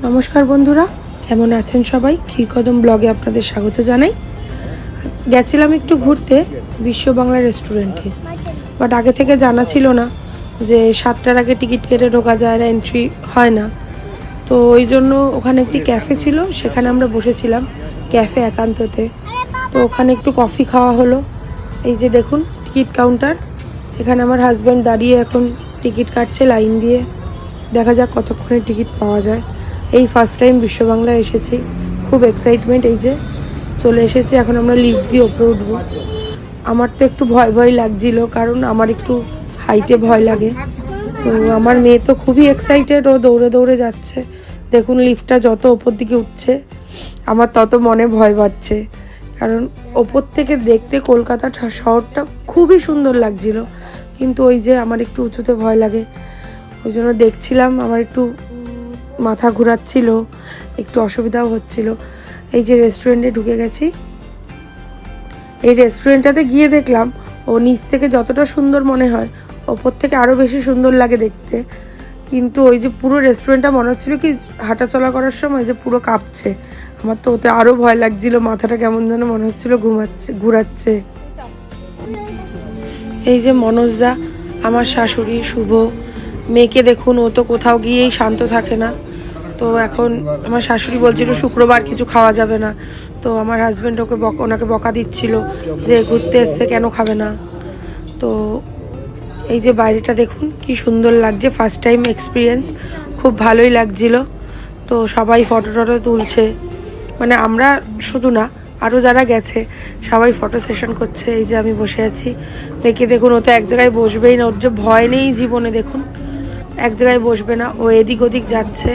নমস্কার বন্ধুরা, কেমন আছেন সবাই? ক্ষীরকদম ব্লগে আপনাদের স্বাগত জানাই। গেছিলাম একটু ঘুরতে বিশ্ব বাংলা রেস্টুরেন্টে, বাট আগে থেকে জানা ছিল না যে 7টার আগে টিকিট কেটে ঢোকা যায় না, এন্ট্রি হয় না। তো ওই জন্য ওখানে একটি ক্যাফে ছিল, সেখানে আমরা বসেছিলাম, ক্যাফে একান্ততে। তো ওখানে একটু কফি খাওয়া হলো। এই যে দেখুন টিকিট কাউন্টার, এখানে আমার হাজব্যান্ড দাঁড়িয়ে এখন টিকিট কাটছে লাইন দিয়ে। দেখা যাক কতক্ষণে টিকিট পাওয়া যায়। এই ফার্স্ট টাইম বিশ্ব বাংলা এসেছি, খুব এক্সাইটমেন্ট। এই যে চলে এসেছি, এখন আমরা লিফট দিয়ে ওপরে উঠবো। আমার তো একটু ভয় ভয় লাগছিল, কারণ আমার একটু হাইটে ভয় লাগে। তো আমার মেয়ে তো খুবই এক্সাইটেড, ও দৌড়ে দৌড়ে যাচ্ছে। দেখুন লিফটটা যত ওপর দিকে উঠছে আমার তত মনে ভয় বাড়ছে, কারণ ওপর থেকে দেখতে কলকাতা শহরটা খুবই সুন্দর লাগছিল, কিন্তু ওই যে আমার একটু উঁচুতে ভয় লাগে, ওই জন্য দেখছিলাম। আমার একটু মাথা ঘোরাচ্ছিল, একটু অসুবিধাও হচ্ছিল। এই যে রেস্টুরেন্টে ঢুকে গেছি। এই রেস্টুরেন্টটাতে গিয়ে দেখলাম ও নিচ থেকে যতটা সুন্দর মনে হয় ওপর থেকে আরও বেশি সুন্দর লাগে দেখতে। কিন্তু ওই যে পুরো রেস্টুরেন্টটা মনে হচ্ছিল কি হাঁটাচলা করার সময় যে পুরো কাঁপছে। আমার তো ওতে আরও ভয় লাগছিল, মাথাটা কেমন যেন মনে হচ্ছিল ঘুরাচ্ছে। এই যে মনোজদা, আমার শাশুড়ি, শুভ, মেয়েকে দেখুন, ও তো কোথাও গিয়েই শান্ত থাকে না। তো এখন আমার শাশুড়ি বলছিল শুক্রবার কিছু খাওয়া যাবে না, তো আমার হাজব্যান্ড ওনাকে বকা দিচ্ছিল যে ঘুরতে এসছে কেন খাবে না। তো এই যে বাইরেটা দেখুন কি সুন্দর লাগছে, ফার্স্ট টাইম এক্সপিরিয়েন্স, খুব ভালোই লাগছিল। তো সবাই ফটো টটো তুলছে, মানে আমরা শুধু না, আরও যারা গেছে সবাই ফটো সেশন করছে। এই যে আমি বসে আছি, মেয়েকে দেখুন, ও তো এক জায়গায় বসবেই না, ওর যে ভয় নেই জীবনে, দেখুন এক জায়গায় বসবে না, ও এদিক ওদিক যাচ্ছে।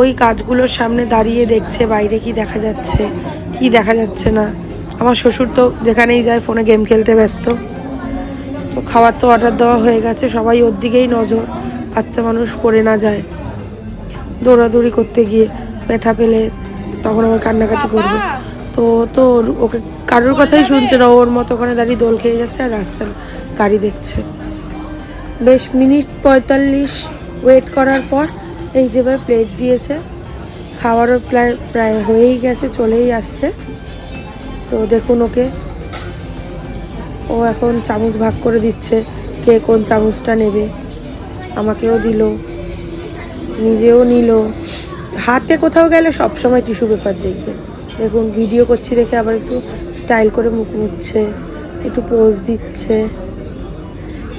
ওই কাজগুলোর সামনে দাঁড়িয়ে দেখছে বাইরে কি দেখা যাচ্ছে কি দেখা যাচ্ছে না। আমার শ্বশুর তো যেখানেই যায় ফোনে গেম খেলতে ব্যস্ত। তো খাবার তো অর্ডার দেওয়া হয়ে গেছে, সবাই ওর দিকেই নজর, বাচ্চা মানুষ পড়ে না যায় দৌড়াদৌড়ি করতে গিয়ে, ব্যথা পেলে তখন আমার কান্নাকাটি করবে। তো তো ওকে কারোর কথাই শুনছে না, ওর মতো ওখানে দাঁড়িয়ে দোল খেয়ে যাচ্ছে আর রাস্তার গাড়ি দেখছে। বেশ মিনিট 45 ওয়েট করার পর এই যেবার প্লেট দিয়েছে, খাওয়ারও প্রায় হয়েই গেছে, চলেই আসছে। তো দেখুন ওকে, ও এখন চামচ ভাগ করে দিচ্ছে, কে কোন চামচটা নেবে। আমাকেও দিল, নিজেও নিল। হাতে কোথাও গেলে সবসময় টিস্যু পেপার দেখবে। দেখুন ভিডিও করছি দেখে আবার একটু স্টাইল করে মুখ মুছছে, একটু পোজ দিচ্ছে।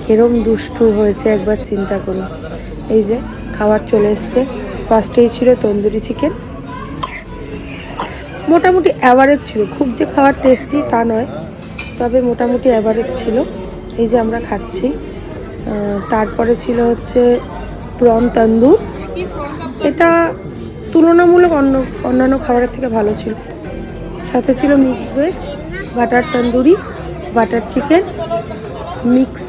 কিরম দুষ্টু হয়েছে একবার চিন্তা করুন। এই যে খাবার চলে এসছে, ফার্স্টেই ছিল তন্দুরি চিকেন, মোটামুটি অ্যাভারেজ ছিল, খুব যে খাবার টেস্টি তা নয়, তবে মোটামুটি অ্যাভারেজ ছিল। এই যে আমরা খাচ্ছি। তারপরে ছিল হচ্ছে প্রন তন্দুর, এটা তুলনামূলক অন্যান্য খাবারের থেকে ভালো ছিল। সাথে ছিল mix veg, butter tandoori, butter chicken, mix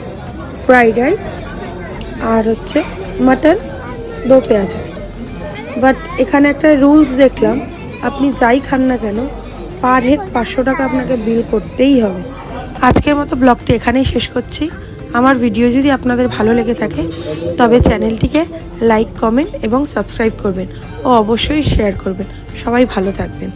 fried rice, আর হচ্ছে মাটন দো পেঁয়াজা। বাট এখানে একটা রুলস দেখলাম, আপনি যাই খান না কেন পার হেড 500 টাকা আপনাকে বিল করতেই হবে। আজকের মতো ব্লগটি এখানেই শেষ করছি। আমার ভিডিও যদি আপনাদের ভালো লেগে থাকে তবে চ্যানেলটিকে লাইক, কমেন্ট এবং সাবস্ক্রাইব করবেন ও অবশ্যই শেয়ার করবেন। সবাই ভালো থাকবেন।